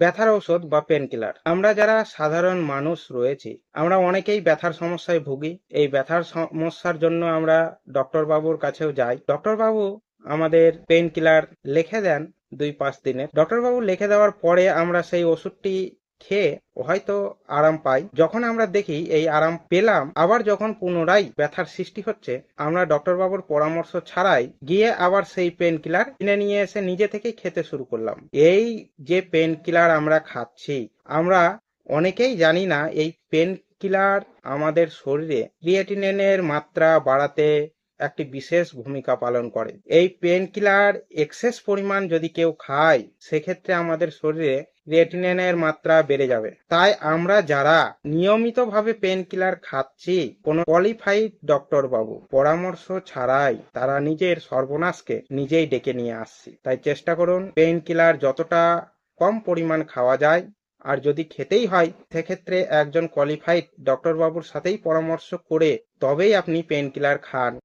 ব্যথার ঔষধ বা পেন কিলার। আমরা যারা সাধারণ মানুষ রয়েছি, আমরা অনেকেই ব্যথার সমস্যায় ভুগি। এই ব্যথার সমস্যার জন্য আমরা ডক্টর বাবুর কাছেও যাই। ডক্টর বাবু আমাদের পেন কিলার লিখে দেন 2-5 দিনের। ডক্টর বাবু লিখে দেওয়ার পরে আমরা সেই ওষুধটি খেয়ে হয়তো আরাম পাই। যখন আমরা দেখি এই আরাম পেলাম, আবার যখন পুনরায় ব্যথার সৃষ্টি হচ্ছে, আমরা ডক্টর বাবুর পরামর্শ ছাড়াই গিয়ে আবার সেই পেন কিলার কিনে নিয়ে এসে নিজে থেকেই খেতে শুরু করলাম। এই যে পেন কিলার আমরা খাচ্ছি, আমরা অনেকেই জানি না এই পেন কিলার আমাদের শরীরে ক্রিয়েটিনিনের মাত্রা বাড়াতে একটি বিশেষ ভূমিকা পালন করে। এই পেন কিলার এক্সেস পরিমাণ যদি কেউ খায়, সেক্ষেত্রে আমাদের শরীরে ক্রিয়েটিনিনের মাত্রা বেড়ে যাবে। তাই আমরা যারা নিয়মিতভাবে পেন কিলার খাচ্ছি, কোনো কোয়ালিফাইড ডক্টর বাবু পরামর্শ ছাড়াই তারা নিজের সর্বনাশকে নিজেই ডেকে নিয়ে আসছি। তাই চেষ্টা করুন পেন কিলার যতটা কম পরিমাণ খাওয়া যায়, আর যদি খেতেই হয় সেক্ষেত্রে একজন কোয়ালিফাইড ডক্টর বাবুর সাথেই পরামর্শ করে তবেই আপনি পেন কিলার খান।